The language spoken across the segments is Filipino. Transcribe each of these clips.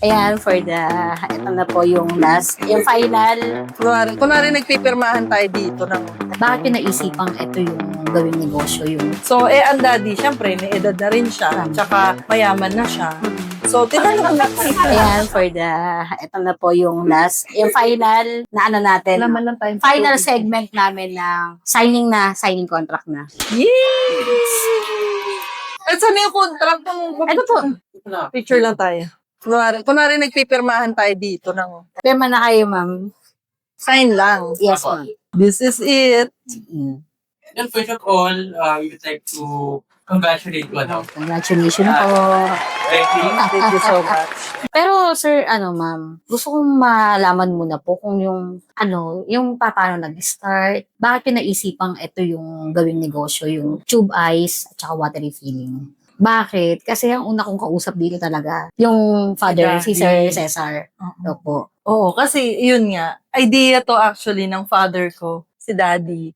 Ayan, ito na po yung last, yung final. Kunwari nagpipirmahan tayo dito ng... Bakit yung naisipang ito yung gawing negosyo yung... So, ang daddy, syempre, may edad na rin siya. Tsaka, mayaman na siya. So, tinanong na Ayan, ito na po yung last, yung final na ano natin. lang tayo. Final segment namin ng signing contract na. Yes! At saan yung contract ng... Ito po. Picture lang tayo. Kunwari nagpipirmahan tayo dito ng... Pirma na kayo, ma'am. Sign lang. Yes, ma'am. This is it. Mm. And first of all, we would like to congratulate you, Congratulations po. Thank you. Thank you so much. Pero sir, ma'am, gusto kong malaman muna po kung yung paano nag-start, bakit yung naisipang ito yung gawing negosyo, yung tube ice at saka water refilling. Bakit? Kasi ang una kong kausap dito talaga, yung father, si Sir Cesar. Opo. Oo, kasi yun nga, idea to actually ng father ko, si daddy.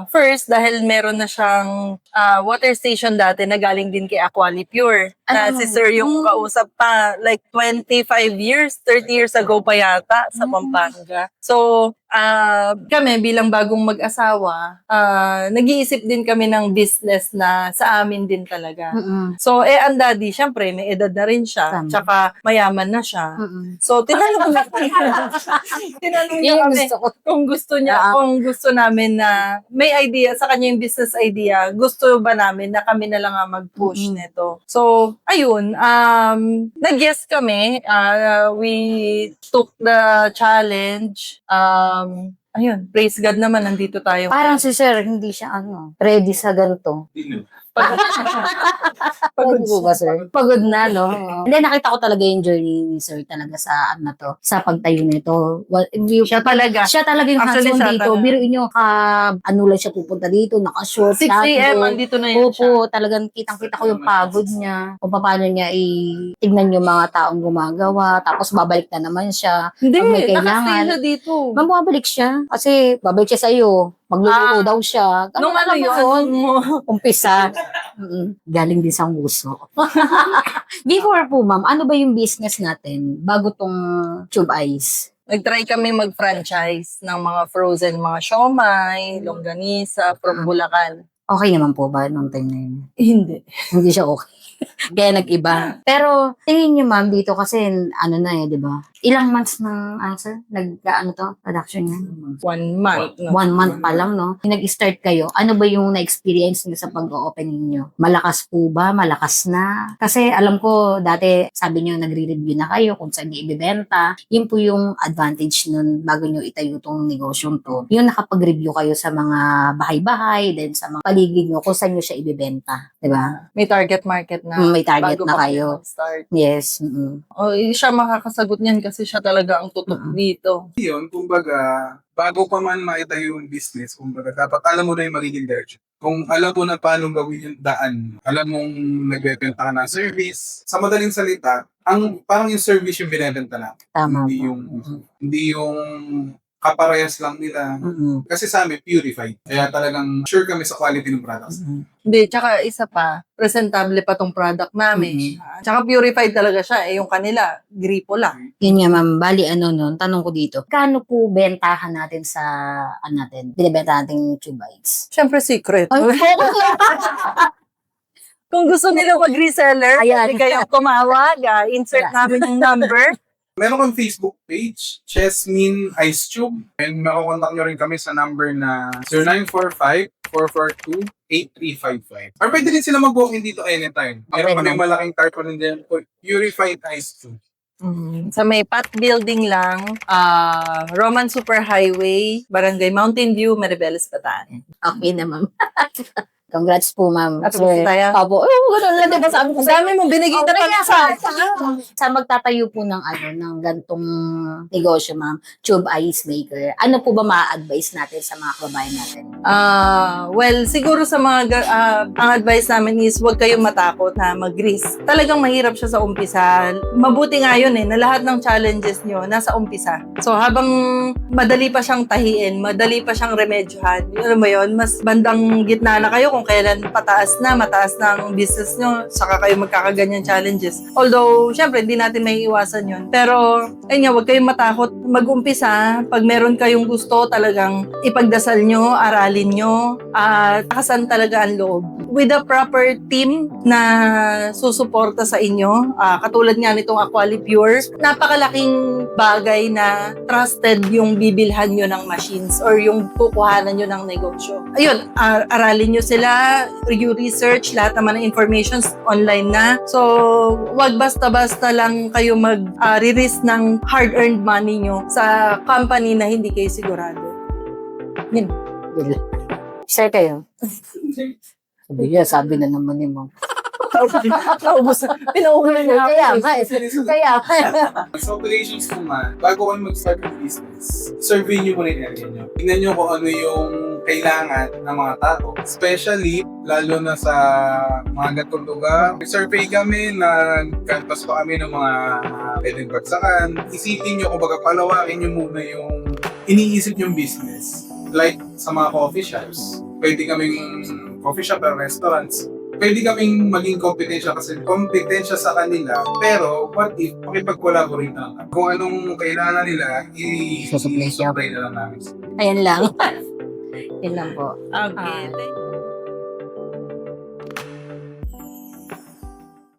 First, dahil meron na siyang water station dati na galing din kay Aqualipure. Na si sir yung kausap pa, like 25 years, 30 years ago pa yata sa Pampanga. So, kami bilang bagong mag-asawa, nag-iisip din kami ng business na sa amin din talaga. So, ang daddy, syempre, may edad na rin siya. Tama. Tsaka, mayaman na siya. So, tinanong niya kami kung gusto niya, kung gusto namin na may idea, sa kanya yung business idea, gusto ba namin na kami na lang ang mag-push nito. So, ayun, nag-yes kami, we took the challenge, ayun, praise God naman, nandito tayo. Parang si Sir, hindi siya ready sa ganito. Pagod po ba, sir? Pagod na, no? Hindi, nakita ko talaga yung journey ni Sir talaga sa sa pagtayo nito. Siya talaga. Siya talaga yung Actually, hands-on siya dito. talaga. Biruin nyo, lang siya pupunta dito, naka-short. 6 a.m. andito na yun siya. Opo, talagang kitang-kita ko yung pagod niya. Kung paano niya tignan yung mga taong gumagawa. Tapos babalik na naman siya. Hindi, Pag may nakastay kailangan. siya dito. Ma'am, babalik siya. Kasi babalik siya sa'yo. Magluluto daw siya. Nung ano yun? Umpisa. Galing din sa nguso. Before po, ma'am, ano ba yung business natin bago tong tube ice? Nag-try kami mag-franchise ng mga frozen, mga siomay, longganisa, from Bulacan. Okay naman po ba nung time na yun? Hindi. Hindi siya okay. Kaya nag-iba. Pero tingin niyo, ma'am, dito kasi di ba? Ilang months ng sir? Production niya? 1 month. No? 1 month pa lang, no? Nag-start kayo, ano ba yung na-experience niyo sa pag-opening niyo? Malakas po ba? Malakas na? Kasi alam ko, dati sabi niyo nagre-review na kayo kung saan niyo ibibenta. Yun po yung advantage nun bago niyo itayo tong negosyong to. Yung nakapag-review kayo sa mga bahay-bahay, then sa mga paligid niyo kung saan niyo siya ibibenta. Diba? May target market na. May target bago na pa kayo. mag-start. Yes. O, siya makakasagot niyan kasi siya talaga ang tutok dito. Yun, kumbaga, bago pa man maitayo yung business, kumbaga, dapat alam mo na yung magiging direction. Kung alam mo na paano gawin yung daan, alam mong nagbebenta ka ng service, sa madaling salita, parang yung service yung binebenta na. Tama Hindi po. hindi yung kaparehas lang nila. Kasi sa amin, purified. Kaya talagang sure kami sa quality ng products. Hindi, tsaka isa pa, presentable pa tong product namin. Tsaka purified talaga siya. Yung kanila, gripo lang. Yun nga, ma'am. Bali, tanong ko dito. Kano po bentahan natin sa, binibenta natin tube bites? Siyempre, secret. Ay, Kung gusto nila mag-reseller, Ayan. pwede kayong tumawag. Insert namin yung number. Meron kang Facebook page, Chesmin Ice Tube. And makakontak nyo rin kami sa number na 0945-442-8355. Or pwede din sila mag-walk-in dito anytime. Meron kami malaking tarpaulin din po, Purified Ice Tube. Sa may Pat Building lang, Roman Superhighway, Barangay Mountain View, Maribeles, Bataan. Okay na, ma'am. Congrats po, ma'am. At tapos tayo. Opo. Ganun lang, diba? Sabi ko Ang dami mo, binigay na pala sa sa magtatayo po ng ng gantong negosyo, ma'am, tube ice maker, ano po ba ma-advise natin sa mga kababayan natin? Well, siguro sa mga, ang advice namin is huwag kayong matakot na mag-risk. Talagang mahirap siya sa umpisa. Mabuti nga yun na lahat ng challenges nyo nasa umpisa. So, habang madali pa siyang tahiin, madali pa siyang remedyohan, alam mo yun, mas bandang gitna na kayo kung kailan mataas na ang business nyo, saka kayo magkakaganyan challenges. Although, syempre, hindi natin may iwasan yun. Pero, ayun nga, huwag kayong matakot mag-umpisa. Pag meron kayong gusto, talagang ipagdasal nyo, aralin nyo, at takasan talaga ang loob. With a proper team na susuporta sa inyo, katulad nga nitong Aqualipure, napakalaking bagay na trusted yung bibilhan nyo ng machines or yung kukuhanan nyo ng negosyo. Ayun, aralin nyo sila, you research, lahat naman ng informations online na. So, wag basta-basta lang kayo mag-release ng hard-earned money nyo sa company na hindi kayo sigurado. Yun. Sir kayo. Sabi na naman ni Ma'am. Naubos na. Pinauulan na ako. Kaya. Sa operations naman, bago kayo mag-start ng business, survey nyo muna yung area nyo. Tingnan nyo kung ano yung kailangan ng mga tao. Especially, lalo na sa mga gatong lugar. Survey kami, nag-canvas pa kami ng mga pwedeng bagsakan. Isipin nyo, kung baga palawakin nyo muna yung iniisip yung business. Like sa mga coffee shops. Pwede kaming coffee shop or restaurants. Pwede kaming maging kompetensya kasi kompetensya sa kanila. Pero, what if, makipag-collaborate na lang. Kung anong kailangan nila, Susupply siya. i-supply na lang namin. Ayan lang. Yun lang po. Okay.